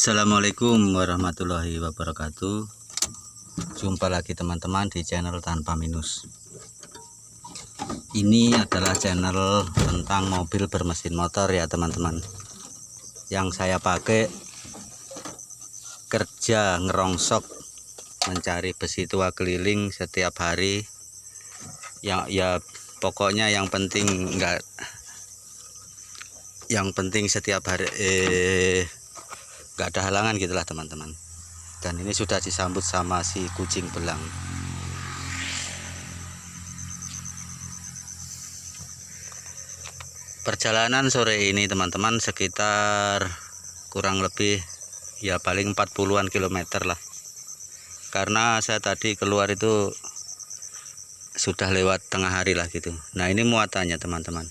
Assalamualaikum warahmatullahi wabarakatuh. Jumpa lagi teman-teman di channel Tanpa Minus. Ini adalah channel tentang mobil bermesin motor ya teman-teman. Yang saya pakai kerja ngerongsok mencari besi tua keliling setiap hari. Ya pokoknya yang penting setiap hari nggak ada halangan gitulah teman-teman. Dan ini sudah disambut sama si kucing belang. Perjalanan sore ini teman-teman sekitar kurang lebih ya paling 40-an kilometer lah, karena saya tadi keluar itu sudah lewat tengah hari lah gitu. Nah ini muatannya teman-teman,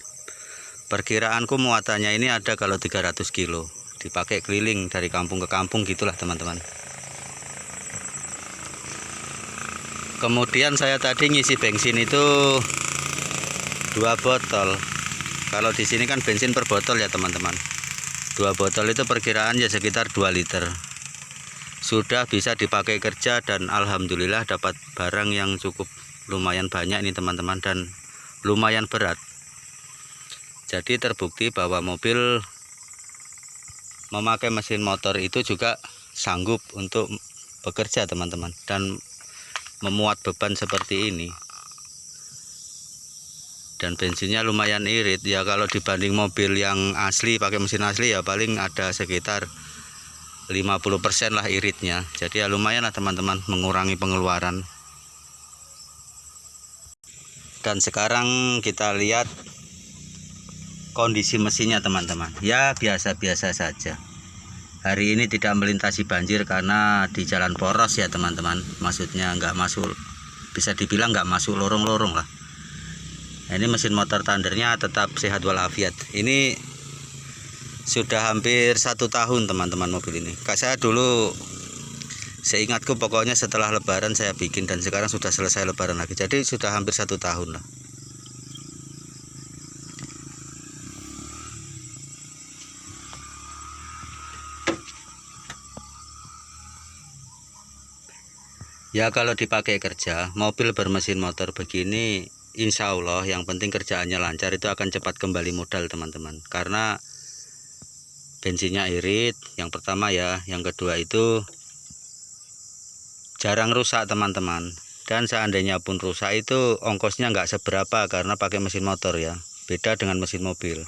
perkiraanku muatannya ini ada kalau 300 kilo, dipakai keliling dari kampung ke kampung gitulah teman-teman. Kemudian saya tadi ngisi bensin itu 2 botol. Kalau di sini kan bensin per botol ya teman-teman. 2 botol itu perkiraan ya sekitar 2 liter. Sudah bisa dipakai kerja dan alhamdulillah dapat barang yang cukup lumayan banyak ini teman-teman, dan lumayan berat. Jadi terbukti bahwa mobil memakai mesin motor itu juga sanggup untuk bekerja teman-teman, dan memuat beban seperti ini. Dan bensinnya lumayan irit ya, kalau dibanding mobil yang asli pakai mesin asli ya paling ada sekitar 50% lah iritnya. Jadi ya lumayan lah teman-teman, mengurangi pengeluaran. Dan sekarang kita lihat kondisi mesinnya teman-teman, ya biasa-biasa saja. Hari ini tidak melintasi banjir karena di jalan poros ya teman-teman. Maksudnya nggak masuk, bisa dibilang nggak masuk lorong-lorong lah. Nah, ini mesin motor Thundernya tetap sehat walafiat. Ini sudah hampir 1 tahun teman-teman mobil ini. Saya dulu seingatku pokoknya setelah lebaran saya bikin, dan sekarang sudah selesai lebaran lagi. Jadi sudah hampir 1 tahun lah. Ya kalau dipakai kerja, mobil bermesin motor begini insya Allah yang penting kerjaannya lancar, itu akan cepat kembali modal teman-teman. Karena bensinnya irit, yang pertama ya. Yang kedua itu jarang rusak teman-teman. Dan seandainya pun rusak itu ongkosnya nggak seberapa karena pakai mesin motor ya. Beda dengan mesin mobil.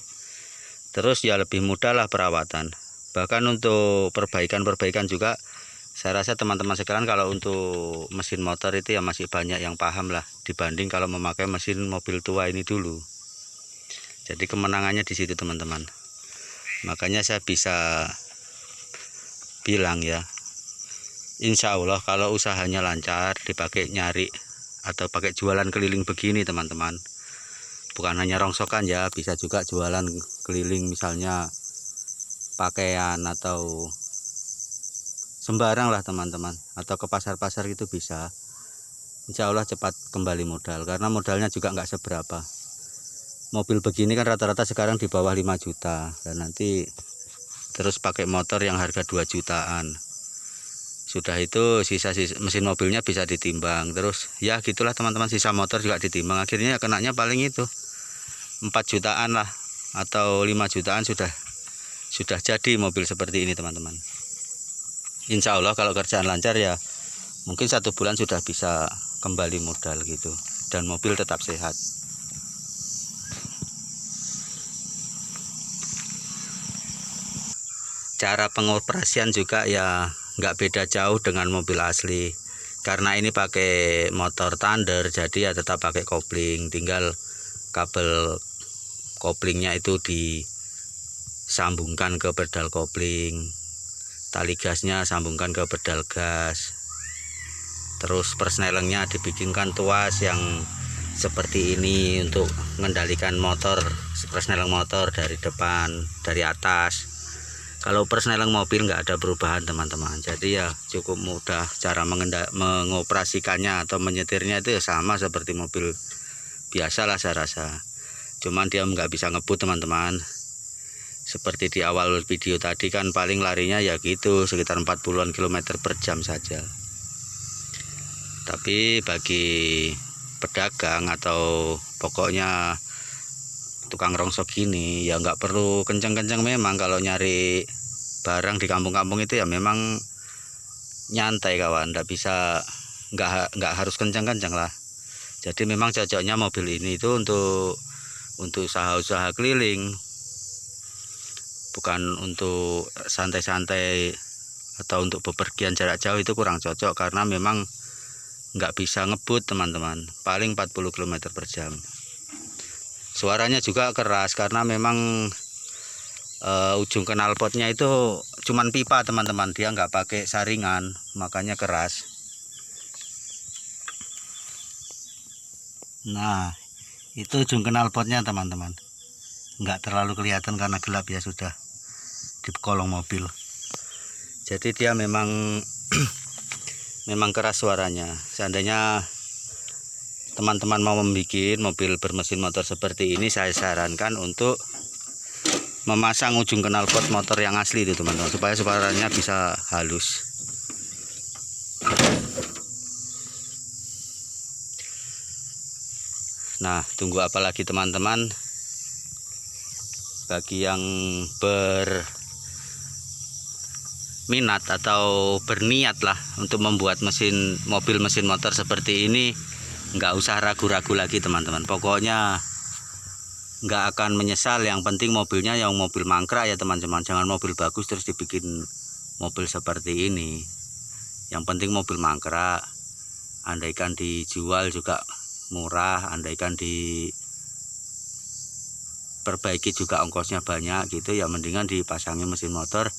Terus ya lebih mudah lah perawatan. Bahkan untuk perbaikan juga, saya rasa teman-teman sekalian kalau untuk mesin motor itu ya masih banyak yang paham lah dibanding kalau memakai mesin mobil tua ini dulu. Jadi kemenangannya di situ teman-teman. Makanya saya bisa bilang ya, insya Allah kalau usahanya lancar, dipakai nyari atau pakai jualan keliling begini teman-teman, bukan hanya rongsokan ya, bisa juga jualan keliling misalnya pakaian atau sembarang lah teman-teman, atau ke pasar-pasar itu bisa. Insya Allah cepat kembali modal, karena modalnya juga nggak seberapa. Mobil begini kan rata-rata sekarang di bawah 5 juta, dan nanti terus pakai motor yang harga 2 jutaan. Sudah itu sisa mesin mobilnya bisa ditimbang, terus ya gitulah teman-teman, sisa motor juga ditimbang. Akhirnya kenanya paling itu 4 jutaan lah atau 5 jutaan sudah jadi mobil seperti ini teman-teman. Insya Allah kalau kerjaan lancar ya mungkin 1 bulan sudah bisa kembali modal gitu, dan mobil tetap sehat. Cara pengoperasian juga ya nggak beda jauh dengan mobil asli, karena ini pakai motor Thunder jadi ya tetap pakai kopling. Tinggal kabel koplingnya itu disambungkan ke pedal kopling, tali gasnya sambungkan ke pedal gas, terus persnelengnya dibikinkan tuas yang seperti ini untuk mengendalikan motor, persneleng motor dari depan, dari atas. Kalau persneleng mobil nggak ada perubahan teman-teman, jadi ya cukup mudah. Cara mengoperasikannya atau menyetirnya itu ya sama seperti mobil biasa lah saya rasa, cuman dia nggak bisa ngebut teman-teman. Seperti di awal video tadi kan paling larinya ya gitu sekitar 40-an kilometer per jam saja. Tapi bagi pedagang atau pokoknya tukang rongsok gini ya nggak perlu kencang-kencang. Memang kalau nyari barang di kampung-kampung itu ya memang nyantai kawan, nggak harus kencang-kencang lah. Jadi memang cocoknya mobil ini itu untuk usaha-usaha keliling, bukan untuk santai-santai atau untuk bepergian jarak jauh. Itu kurang cocok karena memang nggak bisa ngebut teman-teman, paling 40 km per jam. Suaranya juga keras karena memang ujung knalpotnya itu cuman pipa teman-teman, dia nggak pakai saringan, makanya keras. Nah itu ujung knalpotnya teman-teman, nggak terlalu kelihatan karena gelap ya, sudah di kolong mobil. Jadi dia memang memang keras suaranya. Seandainya teman-teman mau membuat mobil bermesin motor seperti ini, saya sarankan untuk memasang ujung knalpot motor yang asli itu teman-teman, supaya suaranya bisa halus. Nah, tunggu apa lagi teman-teman? Bagi yang berminat atau berniat lah untuk membuat mobil mesin motor seperti ini, nggak usah ragu-ragu lagi teman-teman. Pokoknya nggak akan menyesal. Yang penting mobilnya yang mobil mangkrak ya teman-teman, jangan mobil bagus terus dibikin mobil seperti ini. Yang penting mobil mangkrak, andaikan dijual juga murah, andaikan diperbaiki juga ongkosnya banyak gitu ya, mendingan dipasangi mesin motor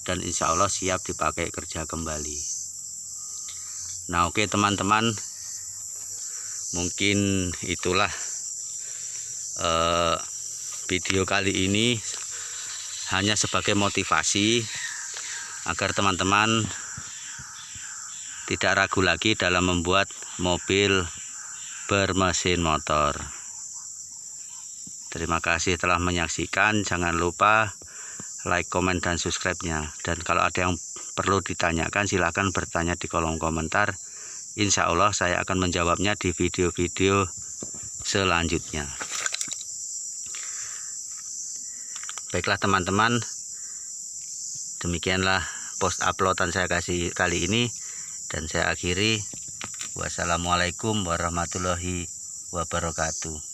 dan insya Allah siap dipakai kerja kembali. Nah oke teman-teman, mungkin itulah video kali ini, hanya sebagai motivasi agar teman-teman tidak ragu lagi dalam membuat mobil bermesin motor. Terima kasih telah menyaksikan. Jangan lupa like, komen, dan subscribe-nya. Dan kalau ada yang perlu ditanyakan silahkan bertanya di kolom komentar. Insya Allah saya akan menjawabnya di video-video selanjutnya. Baiklah teman-teman, demikianlah post uploadan saya kali ini, dan saya akhiri. Wassalamualaikum warahmatullahi wabarakatuh.